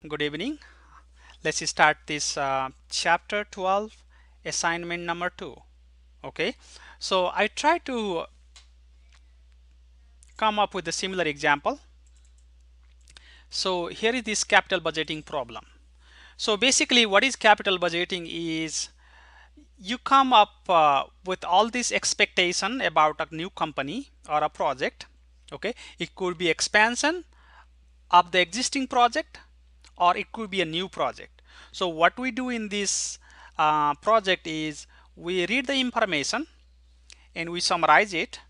Good evening. Let's start this chapter 12, assignment number 2. Okay, so I try to come up with a similar example. So here is this capital budgeting problem. So basically, what is capital budgeting is you come up with all this expectation about a new company or a project. Okay, it could be expansion of the existing project or it could be a new project. So what we do in this project is we read the information and we summarize it,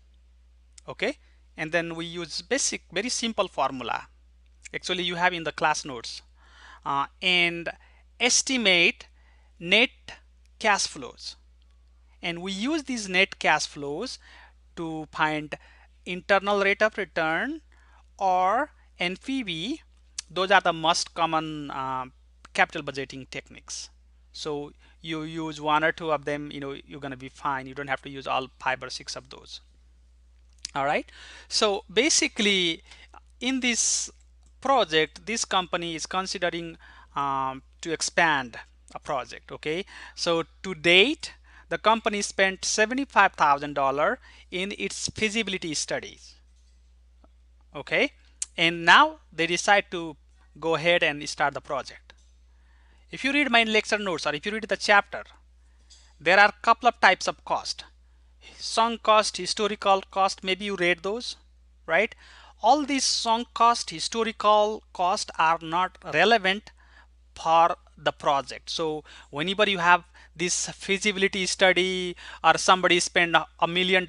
okay, and then we use basic very simple formula actually you have in the class notes and estimate net cash flows, and we use these net cash flows to find internal rate of return or NPV. Those are the most common capital budgeting techniques. So you use one or two of them, you're going to be fine. You don't have to use all 5 or 6 of those. All right, so basically in this project this company is considering to expand a project. Okay, so to date the company spent $75,000 in its feasibility studies. Okay, and now they decide to go ahead and start the project. If you read my lecture notes or if you read the chapter, there are a couple of types of cost: sunk cost, historical cost. Maybe you read those, right? All these sunk cost, historical cost are not relevant for the project. So whenever you have this feasibility study or somebody spend $1 million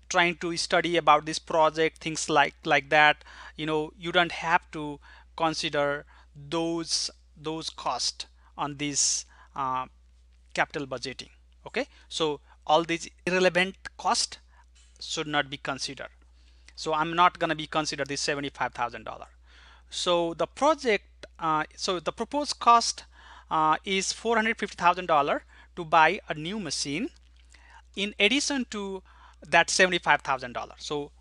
trying to study about this project, things like that, you don't have to consider those costs on this capital budgeting. Okay, so all these irrelevant cost should not be considered. So I'm not going to be considered this $75,000. So the project, so the proposed cost is $450,000 to buy a new machine in addition to that $75,000. So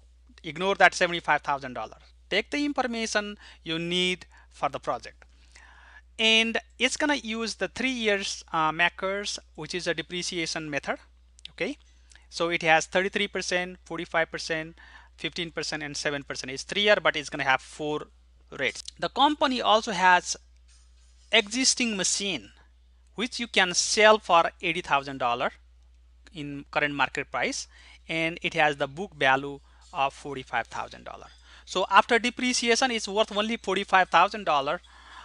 ignore that $75,000. Take the information you need for the project. And it's gonna use the 3 years MACRS, which is a depreciation method. Okay, so it has 33%, 45%, 15%, and 7%. It's 3 year, but it's gonna have 4 rates. The company also has existing machine which you can sell for $80,000 in current market price, and it has the book value of $45,000. So after depreciation it's worth only $45,000,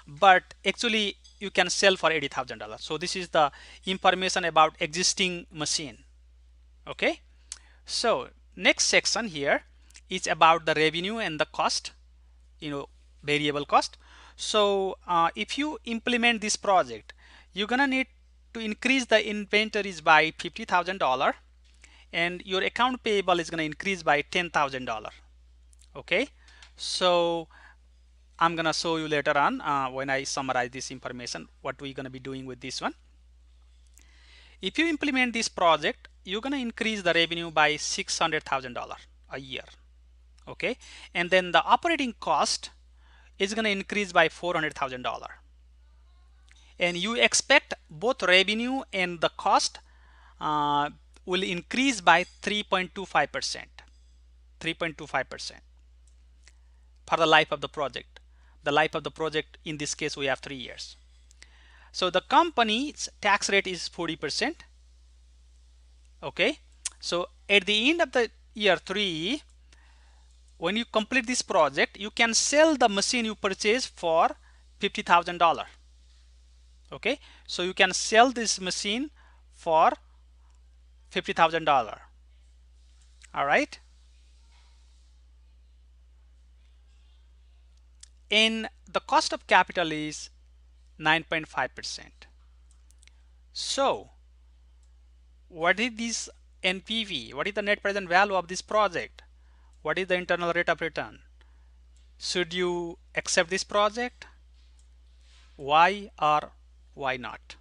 but actually you can sell for $80,000. So this is the information about existing machine. Okay, so next section here is about the revenue and the cost, variable cost. So if you implement this project, you're gonna need to increase the inventories by $50,000 and your account payable is gonna increase by $10,000. Okay, so I'm gonna show you later on when I summarize this information what we're gonna be doing with this one. If you implement this project, you're gonna increase the revenue by $600,000 a year. Okay, and then the operating cost is going to increase by $400,000, and you expect both revenue and the cost will increase by 3.25%. 3.25% for the life of the project. The life of the project in this case we have 3 years. So the company's tax rate is 40%. Okay, so at the end of the year 3, when you complete this project, you can sell the machine you purchased for $50,000. Okay, so you can sell this machine for $50,000. All right, and the cost of capital is 9.5%. So what is this NPV? What is the net present value of this project? What is the internal rate of return? Should you accept this project? Why or why not?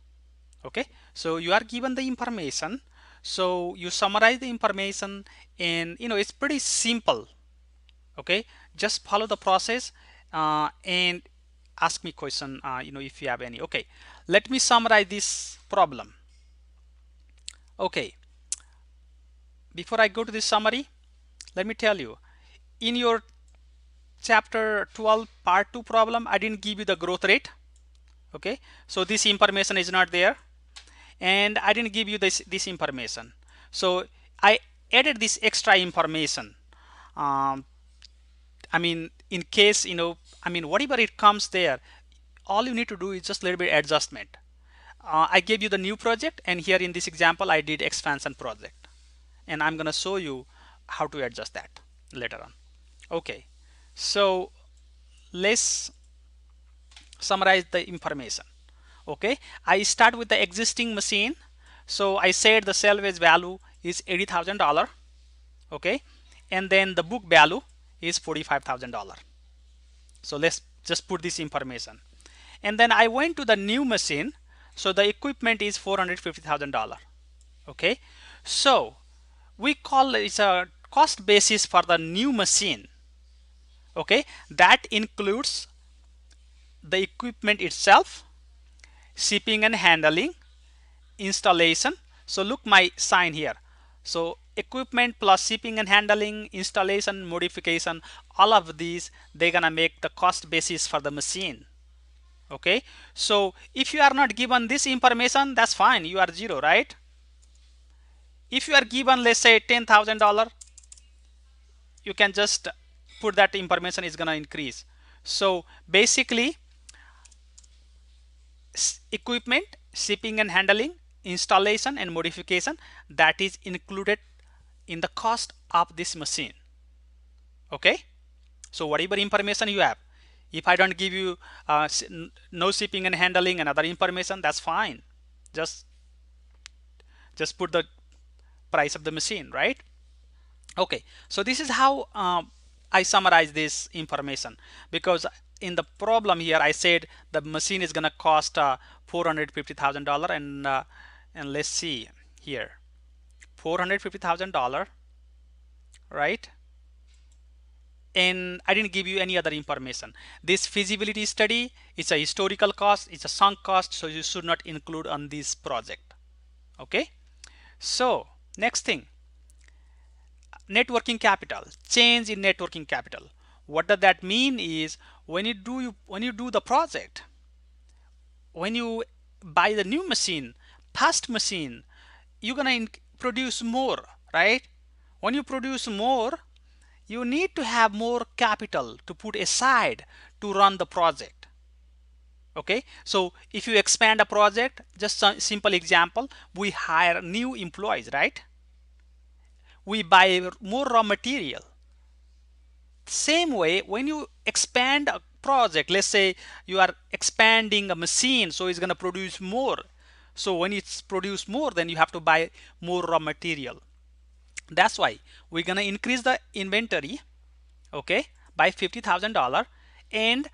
Okay, so you are given the information, so you summarize the information, and it's pretty simple. Okay, just follow the process, and ask me question, if you have any. Okay, let me summarize this problem. Okay, before I go to this summary, let me tell you, in your chapter 12 part 2 problem, I didn't give you the growth rate. Okay, so this information is not there, and I didn't give you this information. So I added this extra information. um, I mean, in case, whatever it comes there, all you need to do is just a little bit adjustment. I gave you the new project, and here in this example I did expansion project, and I'm gonna show you how to adjust that later on. Okay, so let's summarize the information. Okay, I start with the existing machine. So I said the salvage value is $80,000. Okay, and then the book value is $45,000. So let's just put this information, and then I went to the new machine. So the equipment is $450,000. Okay, so we call it a cost basis for the new machine. Okay, that includes the equipment itself, shipping and handling, installation. So look my sign here. So equipment plus shipping and handling, installation, modification, all of these, they're gonna make the cost basis for the machine. Okay, so if you are not given this information, that's fine, you are zero, right? If you are given, let's say $10,000, you can just put that information is gonna increase. So basically, equipment, shipping and handling, installation and modification, that is included in the cost of this machine. Okay, so whatever information you have, if I don't give you no shipping and handling and other information, that's fine. Just put the price of the machine, right? Okay, so this is how I summarize this information, because in the problem here I said the machine is gonna cost $450,000, and let's see here, $450,000, right? And I didn't give you any other information. This feasibility study is a historical cost, it's a sunk cost, so you should not include on this project. Okay, so next thing, net working capital, change in net working capital. What does that mean is, when you do the project, when you buy the new machine, past machine, you're gonna produce more, right? When you produce more, you need to have more capital to put aside to run the project. Okay, so if you expand a project, just a simple example, we hire new employees, right? We buy more raw material. Same way, when you expand a project, let's say you are expanding a machine, so it's going to produce more. So when it's produce more, then you have to buy more raw material. That's why we're going to increase the inventory, okay, by $50,000. And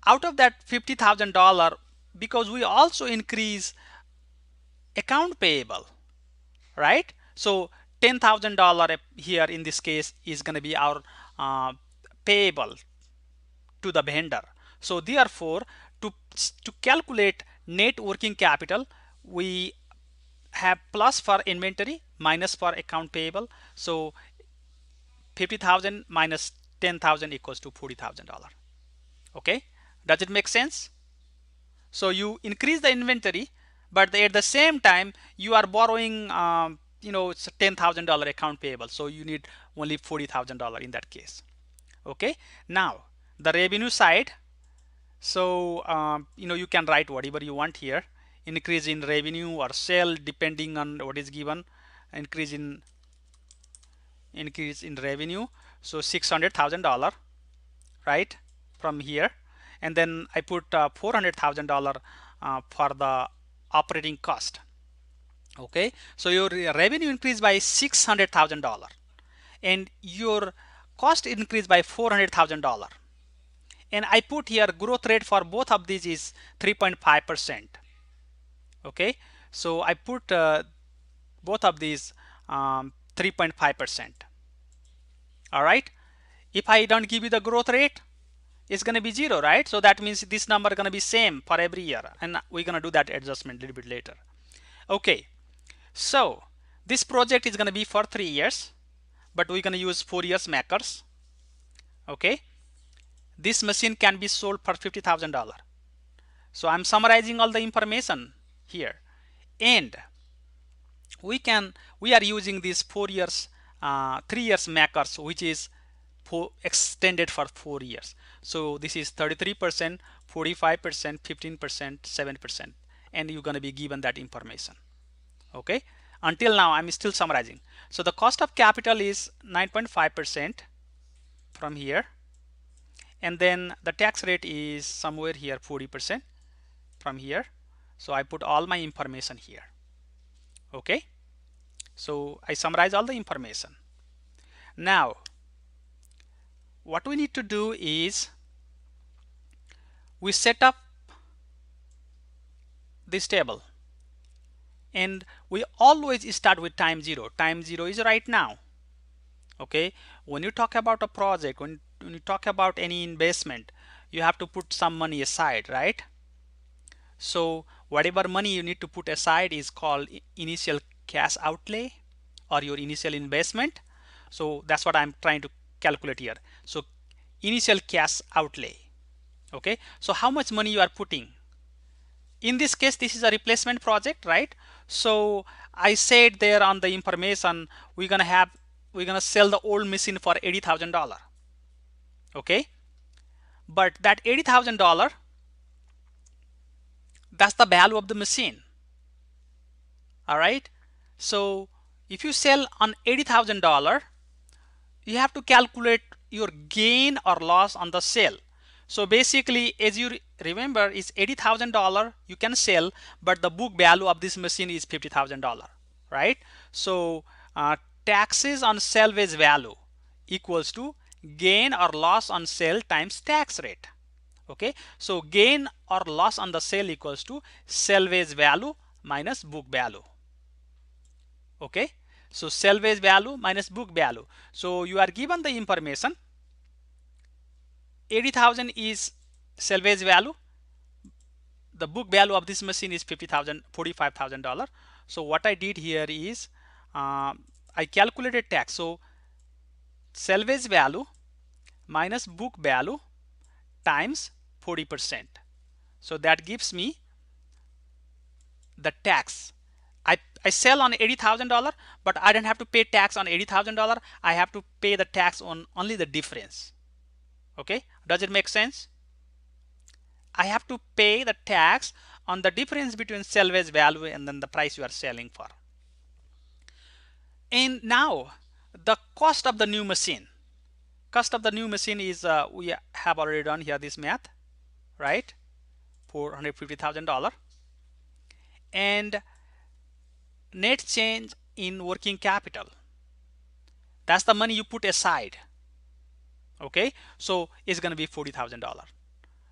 out of that $50,000, because we also increase account payable, right? So $10,000 here in this case is going to be our payable to the vendor. So therefore, to calculate net working capital, we have plus for inventory, minus for account payable. So 50,000 minus 10,000 equals to $40,000. Okay, does it make sense? So you increase the inventory, but at the same time you are borrowing, it's a $10,000 account payable, so you need only $40,000 in that case. Okay, now the revenue side. So you can write whatever you want here, increase in revenue or sale depending on what is given. Increase in revenue, so $600,000, right, from here. And then I put $400,000 for the operating cost. Okay, so your revenue increased by $600,000 and your cost increased by $400,000. And I put here growth rate for both of these is 3.5%. Okay, so I put both of these 3.5%. All right, if I don't give you the growth rate, is going to be 0, right? So that means this number going to be same for every year, and we're going to do that adjustment a little bit later. Okay, so this project is going to be for 3 years, but we're going to use 4 years makers. Okay, this machine can be sold for $50,000. So I'm summarizing all the information here, and we are using these 4 years 3 years makers, which is extended for 4 years. So this is 33%, 45%, 15%, 7%, and you're going to be given that information. Okay, until now I'm still summarizing. So the cost of capital is 9.5% from here, and then the tax rate is somewhere here 40% from here. So I put all my information here. Okay, so I summarize all the information. Now what we need to do is we set up this table, and we always start with time 0. Time 0 is right now. Okay, when you talk about a project, when you talk about any investment, you have to put some money aside, right? So whatever money you need to put aside is called initial cash outlay or your initial investment. So that's what I'm trying to calculate here. So initial cash outlay. Okay, so how much money you are putting? In this case, this is a replacement project, right? So I said there on the information, we're gonna sell the old machine for $80,000. Okay, but that $80,000, that's the value of the machine. All right, so if you sell on $80,000, you have to calculate your gain or loss on the sale. So basically, as you remember, is $80,000 you can sell, but the book value of this machine is $50,000, right? So taxes on salvage value equals to gain or loss on sale times tax rate. Okay, so gain or loss on the sale equals to salvage value minus book value. Okay, so salvage value minus book value. So you are given the information, 80,000 is salvage value, the book value of this machine is $45,000. So what I did here is I calculated tax. So salvage value minus book value times 40%. So that gives me the tax. I sell on $80,000, but I don't have to pay tax on $80,000. I have to pay the tax on only the difference. Okay, does it make sense? I have to pay the tax on the difference between salvage value and then the price you are selling for. And now the cost of the new machine. Cost of the new machine is we have already done here this math, right? $450,000. And net change in working capital, that's the money you put aside. Okay, so it's going to be $40,000.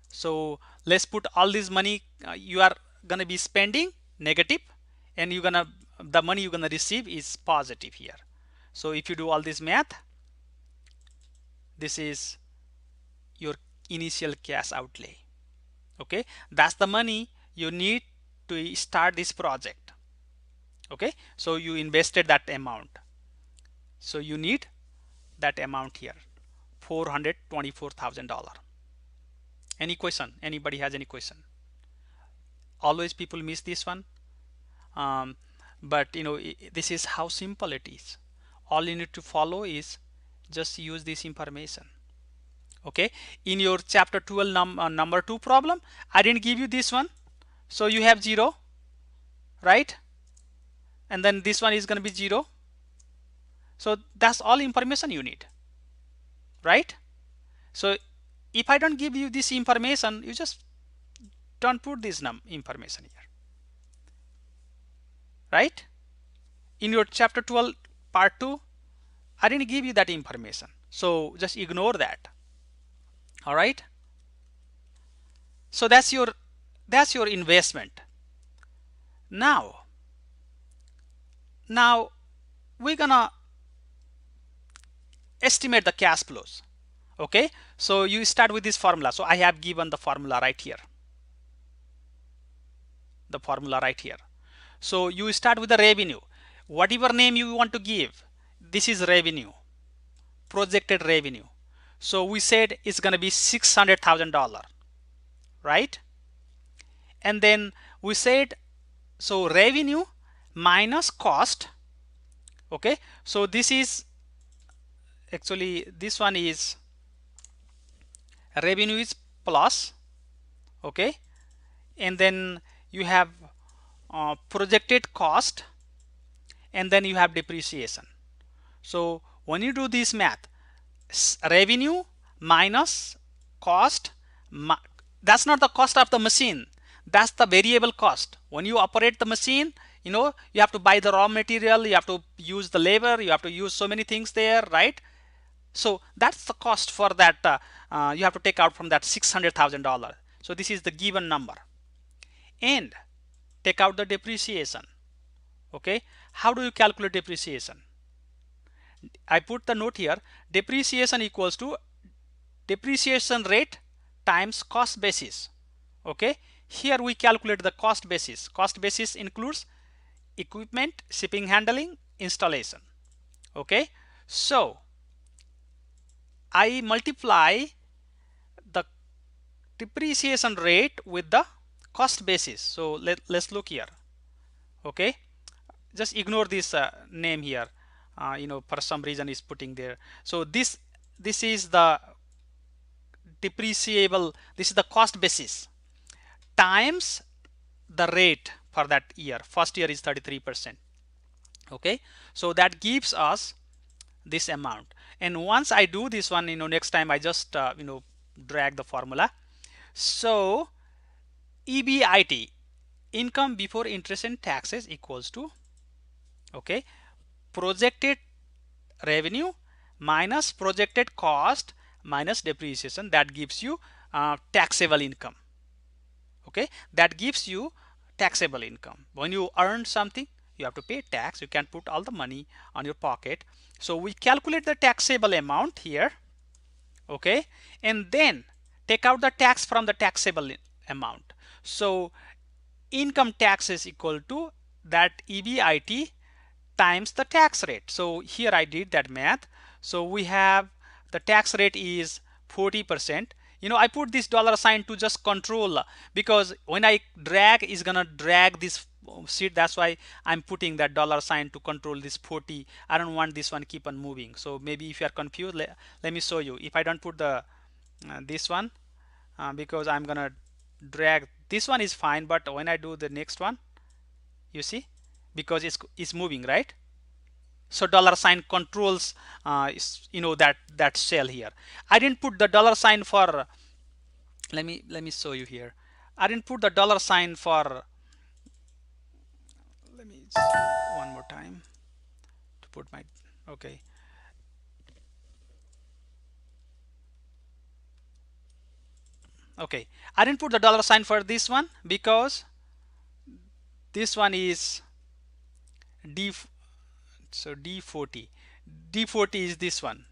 So let's put all this money you are going to be spending negative, and the money you're going to receive is positive here. So if you do all this math, this is your initial cash outlay. Okay, that's the money you need to start this project. Okay, so you invested that amount, so you need that amount here, $424,000. Any question? Anybody has any question? Always people miss this one, but you know, this is how simple it is. All you need to follow is just use this information. Okay, in your chapter 12 number 2 problem, I didn't give you this one, so you have 0, right? And then this one is going to be 0. So that's all information you need, right? So if I don't give you this information, you just don't put this information here, right? In your chapter 12 part 2, I didn't give you that information, so just ignore that. All right, so that's your investment. Now we're gonna estimate the cash flows. Okay, so you start with this formula. So I have given the formula right here, the formula right here. So you start with the revenue, whatever name you want to give. This is revenue, projected revenue. So we said it's going to be $600,000, right? And then we said, so revenue minus cost. Okay, so this is actually, this one is revenue is plus. Okay, and then you have projected cost, and then you have depreciation. So when you do this math, revenue minus cost, that's not the cost of the machine, that's the variable cost. When you operate the machine, you have to buy the raw material, you have to use the labor, you have to use so many things there, right? So that's the cost for that. You have to take out from that $600,000. So this is the given number, and take out the depreciation. Okay, how do you calculate depreciation? I put the note here, depreciation equals to depreciation rate times cost basis. Okay, here we calculate the cost basis. Cost basis includes equipment, shipping, handling, installation. Okay, so I multiply the depreciation rate with the cost basis. So let's look here. Okay, just ignore this name here. For some reason is putting there. So this is the depreciable, this is the cost basis times the rate for that year. First year is 33%. Okay, so that gives us this amount. And once I do this one, next time I just drag the formula. So EBIT, income before interest and taxes, equals to, okay, projected revenue minus projected cost minus depreciation. That gives you taxable income. Okay, that gives you taxable income. When you earn something, you have to pay tax. You can't put all the money on your pocket. So we calculate the taxable amount here. Okay, and then take out the tax from the taxable amount. So income tax is equal to that EBIT times the tax rate. So here I did that math. So we have the tax rate is 40%. I put this dollar sign to just control, because when I drag, is gonna drag this sheet. That's why I'm putting that dollar sign to control this 40. I don't want this one keep on moving. So maybe if you are confused, let me show you. If I don't put the this one, because I'm gonna drag, this one is fine, but when I do the next one, you see, because it's moving, right? So dollar sign controls that cell here. I didn't put the dollar sign for, let me show you here. I didn't put the dollar sign for, let me one more time to put my, okay, I didn't put the dollar sign for this one because this one is D, so D40 is this one.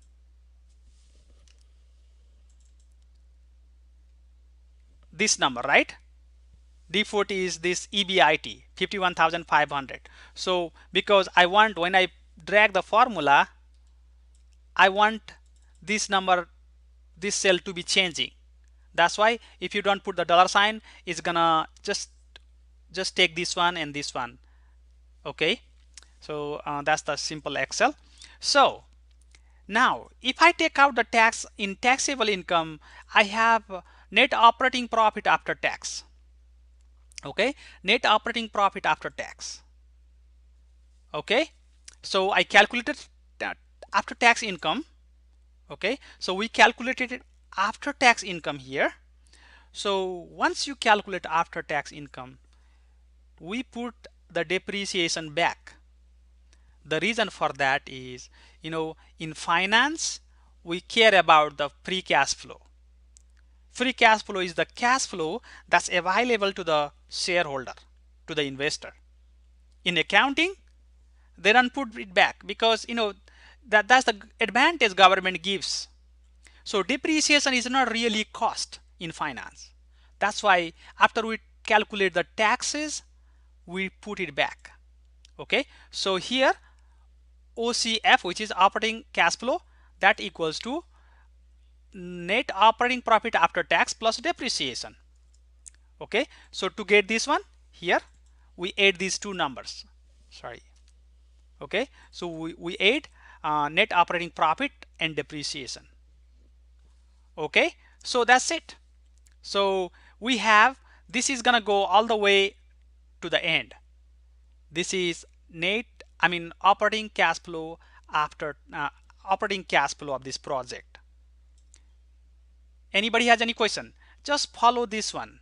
This number, right? D40 is this EBIT 51,500. So because I want, when I drag the formula, I want this number, this cell to be changing. That's why if you don't put the dollar sign, it's gonna just take this one and this one. Okay, so that's the simple Excel. So now if I take out the tax in taxable income, I have net operating profit after tax. Okay, net operating profit after tax. Okay, so I calculated that after tax income. Okay, so we calculated it after tax income here. So once you calculate after tax income, we put the depreciation back. The reason for that is, in finance, we care about the free cash flow. Free cash flow is the cash flow that's available to the shareholder, to the investor. In accounting, they don't put it back because that's the advantage government gives. So depreciation is not really cost in finance. That's why after we calculate the taxes, we put it back. Okay, so here OCF, which is operating cash flow, that equals to net operating profit after tax plus depreciation. Okay, so to get this one, here we add these two numbers. Sorry. Okay, so we add net operating profit and depreciation. Okay, so that's it. So we have, this is gonna go all the way to the end. This is operating cash flow after operating cash flow of this project. Anybody has any question? Just follow this one.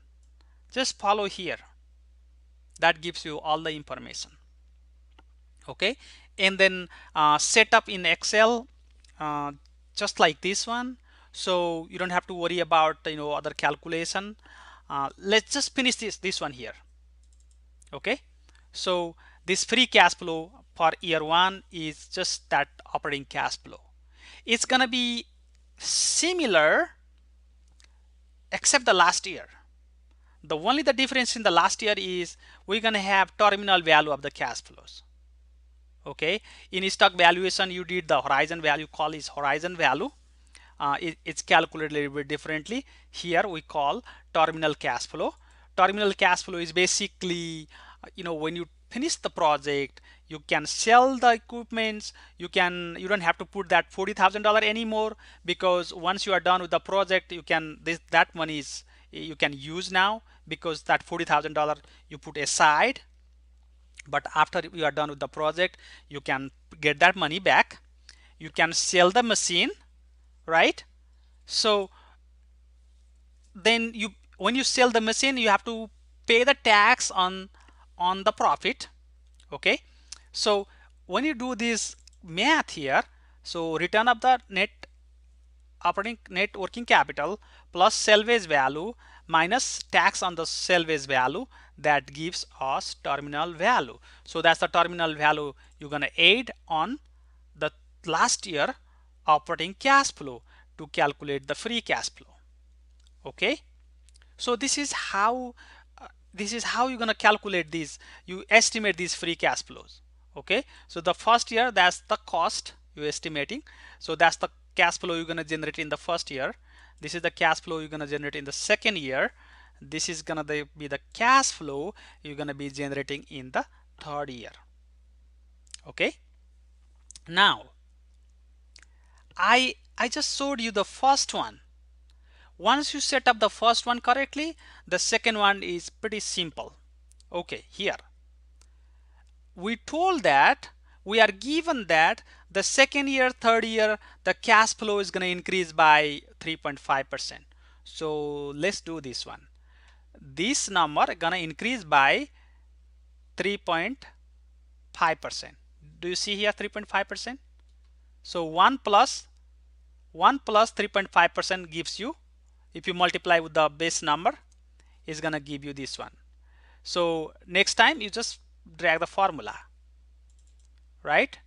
Just follow here. That gives you all the information. Okay, and then set up in Excel just like this one, so you don't have to worry about other calculation. Let's just finish this one here. Okay, so this free cash flow for year one is just that operating cash flow. It's gonna be similar except the last year. The only the difference in the last year is we're gonna have terminal value of the cash flows. Okay, in stock valuation you did the horizon value, call is horizon value. It's calculated a little bit differently. Here we call terminal cash flow. Terminal cash flow is basically when you finish the project, you can sell the equipments. You don't have to put that $40,000 anymore, because once you are done with the project, you can that money is you can use now, because that $40,000 you put aside. But after you are done with the project, you can get that money back. You can sell the machine, right? So then when you sell the machine, you have to pay the tax on the profit. Okay, so when you do this math here, so return of the net working capital plus salvage value minus tax on the salvage value, that gives us terminal value. So that's the terminal value you're gonna add on the last year operating cash flow to calculate the free cash flow. Okay, so this is how you're gonna calculate these, you estimate these free cash flows. Okay, so the first year, that's the cost you're estimating, so that's the cash flow you're gonna generate in the first year. This is the cash flow you're gonna generate in the second year. This is gonna be the cash flow you're gonna be generating in the third year. Okay, now I just showed you the first one. Once you set up the first one correctly, the second one is pretty simple. Okay, here we told that we are given that the second year, third year, the cash flow is going to increase by 3.5%. So let's do this one. This number gonna increase by 3.5%. Do you see here 3.5%? So 1 plus 3.5% gives you, if you multiply with the base number, is gonna give you this one. So next time you just drag the formula, right?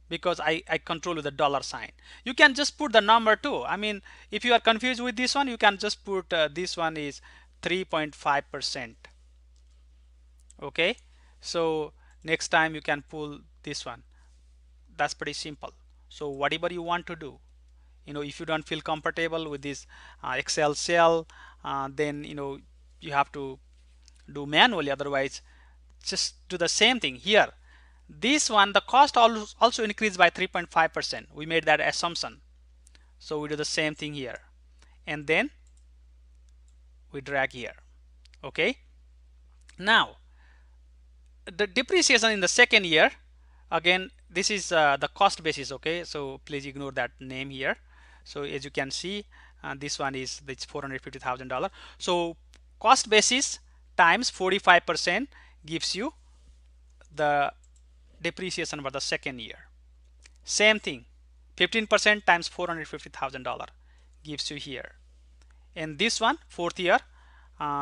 Because I control with the dollar sign. You can just put the number too. I mean, if you are confused with this one, you can just put this one is 3.5%. Okay, so next time you can pull this one. That's pretty simple. So whatever you want to do, if you don't feel comfortable with this Excel cell, then you have to do manually. Otherwise, just do the same thing here. This one, the cost also increased by 3.5%. We made that assumption. So we do the same thing here. And then we drag here. Okay. Now, the depreciation in the second year, again, this is the cost basis. Okay. So please ignore that name here. So as you can see, this one is it's $450,000. So cost basis times 45% gives you the depreciation for the second year. Same thing, 15% times $450,000 gives you here. And this one, fourth year,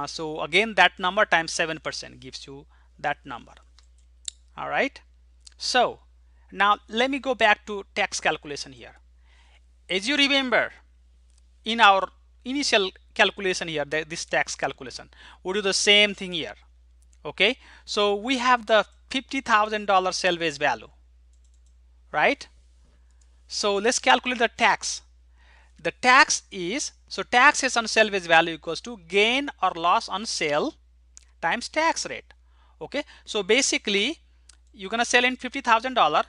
so again that number times 7% gives you that number. All right. So now let me go back to tax calculation here. As you remember, in our initial calculation here, this tax calculation, we do the same thing here. Okay, so we have the $50,000 salvage value, right? So let's calculate the tax. The tax is, so taxes on salvage value equals to gain or loss on sale times tax rate. Okay, so basically you're gonna sell in $50,000,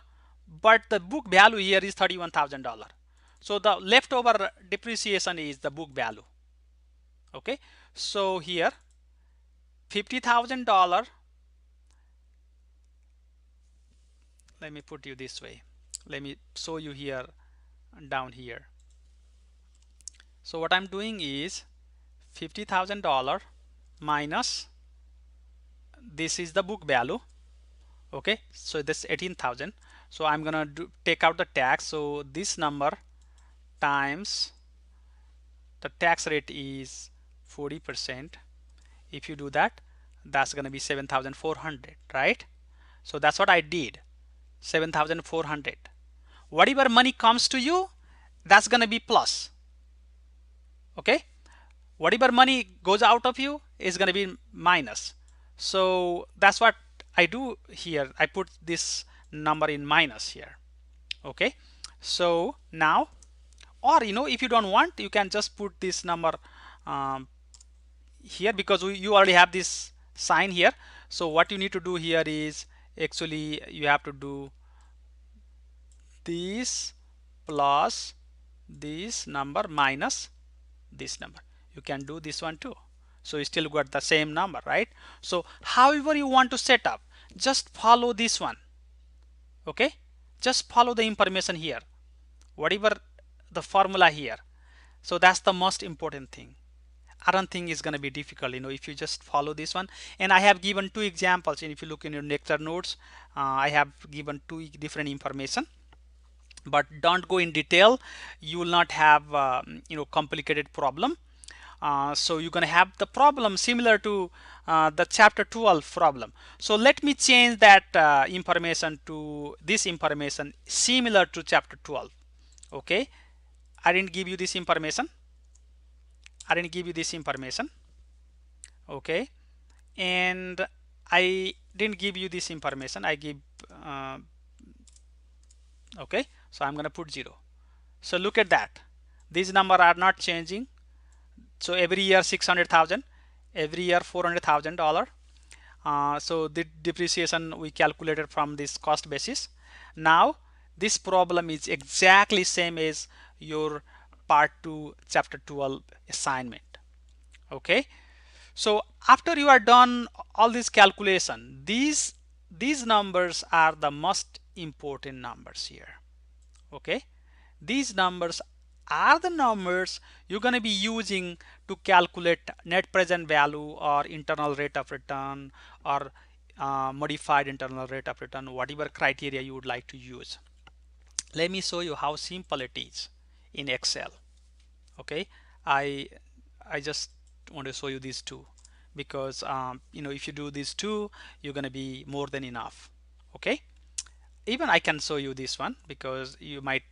but the book value here is $31,000. So the leftover depreciation is the book value. Okay, so here $50,000, let me put you this way, let me show you here down here. So what I'm doing is $50,000 minus, this is the book value. Okay, so this 18,000. So I'm gonna take out the tax, so this number times the tax rate is 40%. If you do that, that's gonna be 7,400, right? So that's what I did, 7,400. Whatever money comes to you, that's gonna be plus. Okay, whatever money goes out of you is gonna be minus. So that's what I do here. I put this number in minus here. Okay, so now, or if you don't want, you can just put this number here, because you already have this sign here. So what you need to do here is, actually you have to do this plus this number minus this number. You can do this one too, so you still got the same number, right? So however you want to set up, just follow this one. Okay, just follow the information here, whatever the formula here. So that's the most important thing. I don't think it's going to be difficult, if you just follow this one. And I have given two examples, and if you look in your lecture notes, I have given two different information, but don't go in detail. You will not have complicated problem. So you're going to have the problem similar to the chapter 12 problem. So let me change that information to this information similar to chapter 12. Okay, I didn't give you this information. Okay, and I didn't give you this information. I give okay, so I'm gonna put 0. So look at that, these numbers are not changing. So every year 600,000, every year $400,000. So the depreciation we calculated from this cost basis. Now this problem is exactly same as your part 2 chapter 12 assignment. Okay, so after you are done all this calculation, these numbers are the most important numbers here. Okay, these numbers are the numbers you're going to be using to calculate net present value or internal rate of return or modified internal rate of return, whatever criteria you would like to use. Let me show you how simple it is in Excel. Okay, I just want to show you these two, because if you do these two, you're going to be more than enough. Okay, even I can show you this one, because you might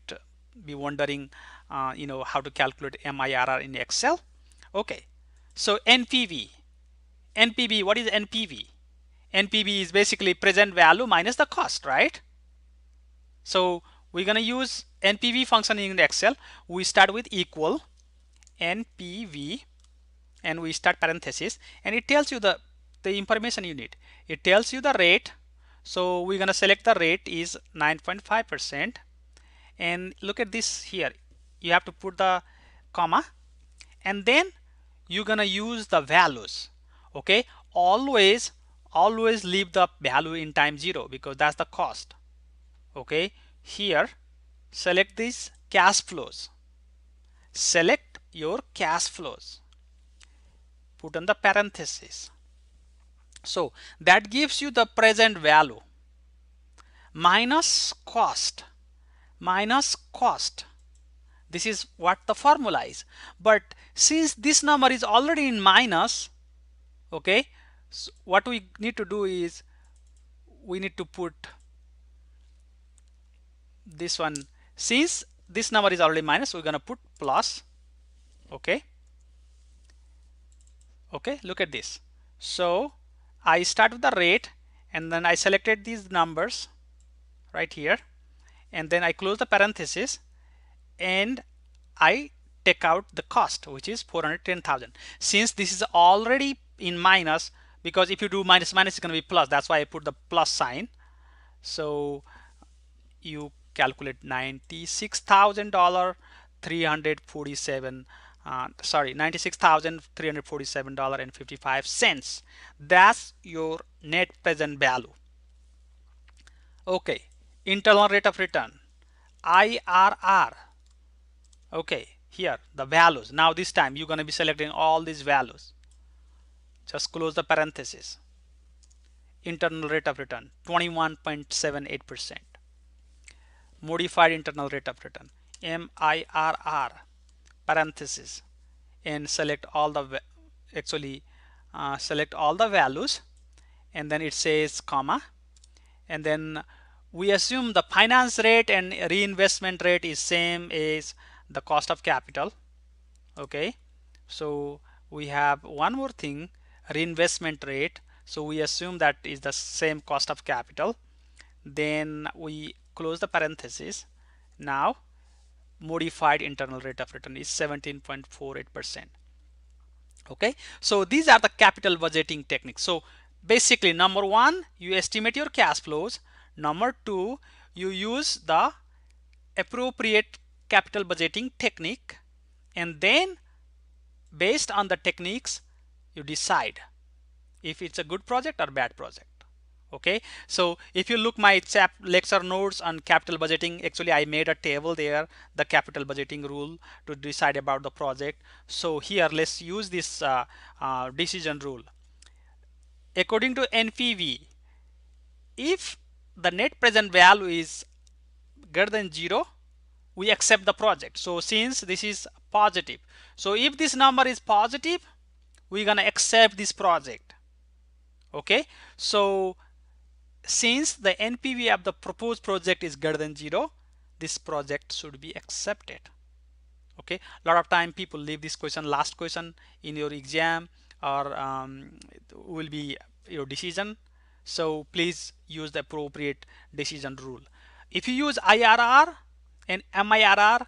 be wondering how to calculate MIRR in Excel. Okay, so NPV, what is NPV? NPV is basically present value minus the cost, right? So we're gonna use NPV function in Excel. We start with equal NPV, and we start parenthesis, and it tells you the information you need. It tells you the rate. So we're gonna select the rate is 9.5%, and look at this here. You have to put the comma, and then you're gonna use the values. Okay, always leave the value in time 0, because that's the cost. Okay, here select these cash flows, select your cash flows, put in the parenthesis. So that gives you the present value minus cost. This is what the formula is. But since this number is already in minus, okay, so what we need to do is we need to put this one. Since this number is already minus, we're going to put plus. Okay, okay, look at this. So I start with the rate, and then I selected these numbers right here, and then I close the parenthesis, and I take out the cost, which is 410,000. Since this is already in minus, because if you do minus minus, it's going to be plus. That's why I put the plus sign. So you calculate $96,000 347 sorry, $96,347.55. That's your net present value. Okay, internal rate of return, IRR. Okay, here the values. Now this time you're going to be selecting all these values. Just close the parenthesis. Internal rate of return 21.78%. Modified internal rate of return, MIRR, parenthesis, and select all the select all the values, and then it says comma, and then we assume the finance rate and reinvestment rate is same as the cost of capital. Okay, so we have one more thing, reinvestment rate. So we assume that is the same cost of capital. Then we close the parenthesis. Now modified internal rate of return is 17.48%. Okay, so these are the capital budgeting techniques. So basically, number one, you estimate your cash flows. Number two, you use the appropriate capital budgeting technique, and then based on the techniques you decide if it's a good project or bad project. Okay, so if you look my lecture notes on capital budgeting, actually I made a table there, the capital budgeting rule to decide about the project. So here let's use this decision rule. According to NPV, if the net present value is greater than 0, we accept the project. So since this is positive, so if this number is positive, we're gonna accept this project. Okay, so since the NPV of the proposed project is greater than 0, this project should be accepted. Okay, a lot of time people leave this question, last question in your exam, or will be your decision. So please use the appropriate decision rule. If you use IRR and MIRR,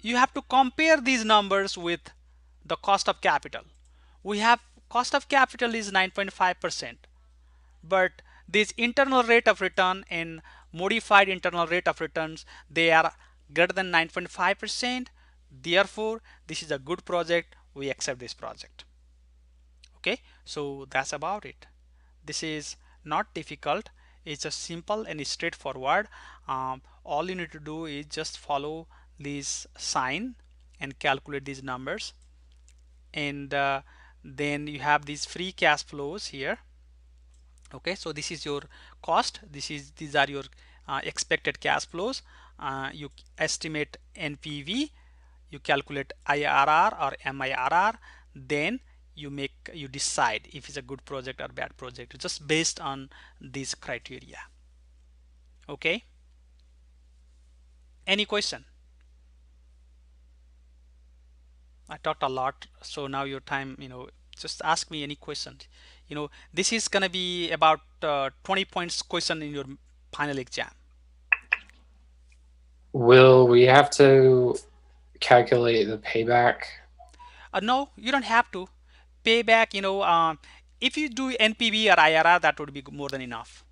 you have to compare these numbers with the cost of capital. We have cost of capital is 9.5%, but this internal rate of return and modified internal rate of returns, they are greater than 9.5%. Therefore this is a good project, we accept this project. Okay, so that's about it. This is not difficult, it's just simple and straightforward. All you need to do is just follow this sign and calculate these numbers, and then you have these free cash flows here. Okay, so this is your cost, these are your expected cash flows. You estimate NPV, you calculate IRR or MIRR, then you decide if it's a good project or bad project, just based on these criteria. Okay, any question? I talked a lot, so now your time, just ask me any questions. This is gonna be about 20 points question in your final exam. Will we have to calculate the payback? No, you don't have to. Payback, if you do NPV or IRR, that would be more than enough.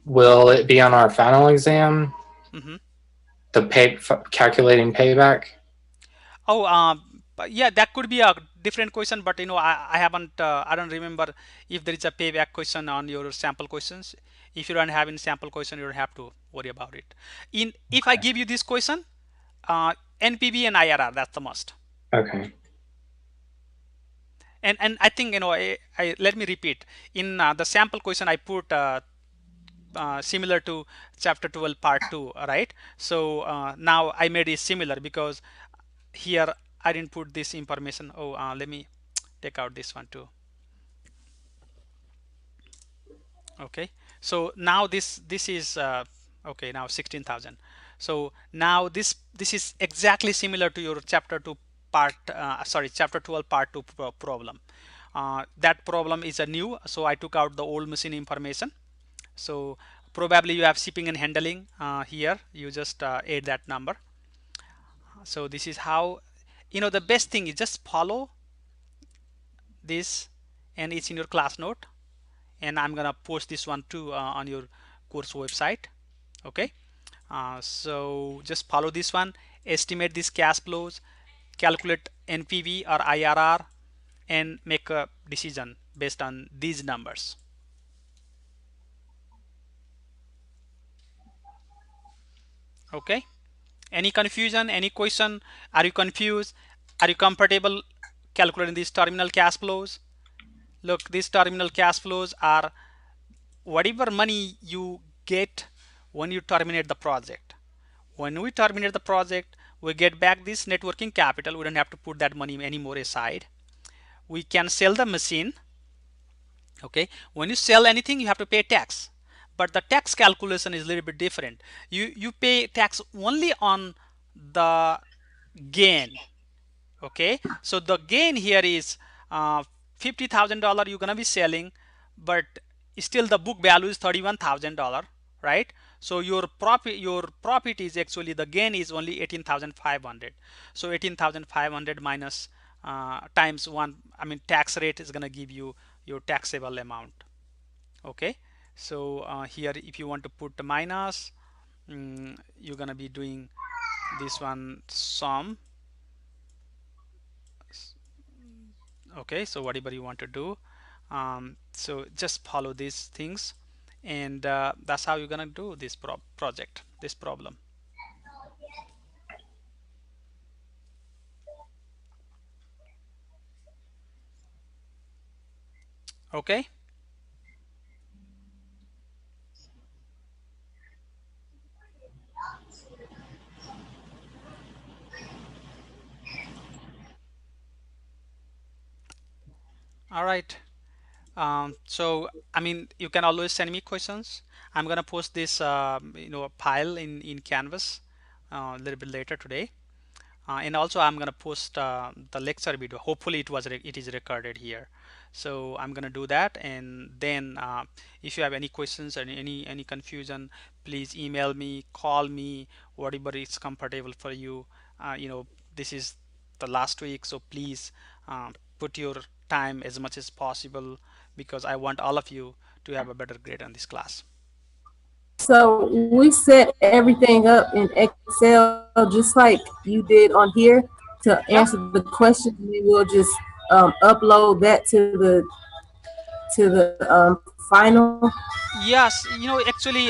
Will it be on our final exam? Mm-hmm. The calculating payback? Oh, but yeah, that could be a different question, but I haven't, I don't remember if there is a payback question on your sample questions. If you don't have any sample question, you don't have to worry about it. If I give you this question, NPV and IRR, that's the must. Okay. And I think let me repeat. In the sample question, I put similar to chapter 12 part 2, right? So now I made it similar because here I didn't put this information. Let me take out this one too. Okay, so now this is okay, now 16,000. So now this is exactly similar to your chapter 2 chapter 12 part 2 problem. That problem is a new, so I took out the old machine information. So probably you have shipping and handling here, you just add that number. So this is how, the best thing is just follow this, and it's in your class note, and I'm gonna post this one too on your course website. Okay, so just follow this one, estimate these cash flows, calculate NPV or IRR, and make a decision based on these numbers. Okay, any confusion, any question? Are you confused? Are you comfortable calculating these terminal cash flows? Look, these terminal cash flows are whatever money you get when you terminate the project. When we terminate the project, we get back this net working capital. We don't have to put that money anymore aside. We can sell the machine. Okay, when you sell anything, you have to pay tax, but the tax calculation is a little bit different. You pay tax only on the gain. Okay, so the gain here is $50,000 you're gonna be selling, but still the book value is $31,000, right? So your profit is actually, the gain is only 18,500. So 18,500 minus times 1, I mean tax rate, is gonna give you your taxable amount. Okay, so here if you want to put the minus, you're gonna be doing this one sum. Okay, so whatever you want to do, so just follow these things, and that's how you're gonna do this project, this problem. Okay, all right. So I mean, you can always send me questions. I'm gonna post this file in Canvas a little bit later today. And also I'm gonna post the lecture video. Hopefully it is recorded here. So I'm gonna do that, and then if you have any questions or any confusion, please email me, call me, whatever is comfortable for you. This is the last week, so please put your time as much as possible, because I want all of you to have a better grade on this class. So we set everything up in Excel just like you did on here to answer the question. We will just upload that to the final. Yes, actually,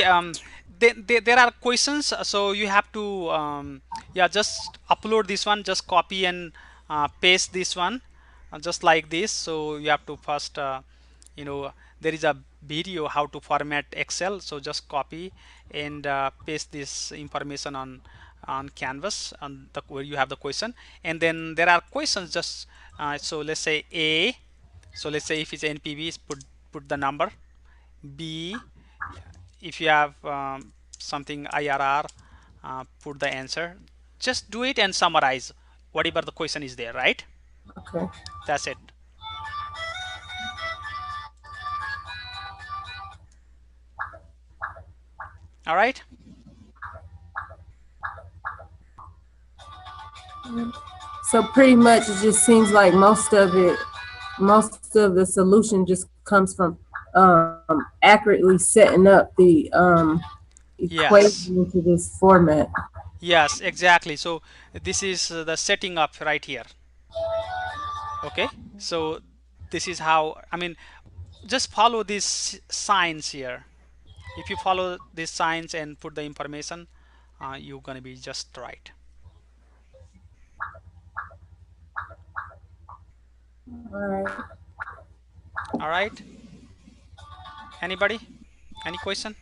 there are questions, so you have to, yeah, just upload this one, just copy and paste this one, just like this. So you have to first, there is a video how to format Excel, so just copy and paste this information on Canvas, on where you have the question, and then there are questions. Just so let's say A, so let's say if it's NPV, put the number. B, if you have something IRR, put the answer. Just do it and summarize whatever the question is there, right? Okay. That's it. All right. So pretty much it just seems like most of the solution just comes from accurately setting up the equation into this format. Yes, exactly. So this is the setting up right here. Okay, so this is how, I mean, just follow these signs here. If you follow these signs and put the information, you're gonna be just right. All right. All right. Anybody? Any question?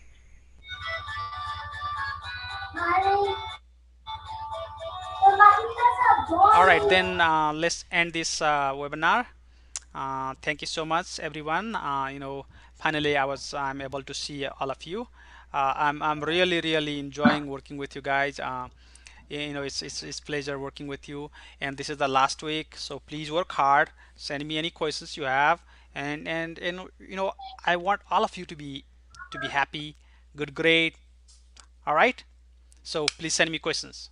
All right, then let's end this webinar. Thank you so much, everyone. Finally, I'm able to see all of you. I'm really enjoying working with you guys. it's pleasure working with you, and this is the last week, so please work hard. Send me any questions you have, and I want all of you to be happy, good grade. All right. So please send me questions.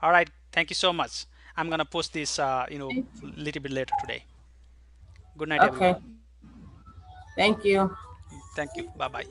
All right. Thank you so much. I'm gonna post this little bit later today. Good night, Okay. everyone. Thank you. Thank you. Bye bye.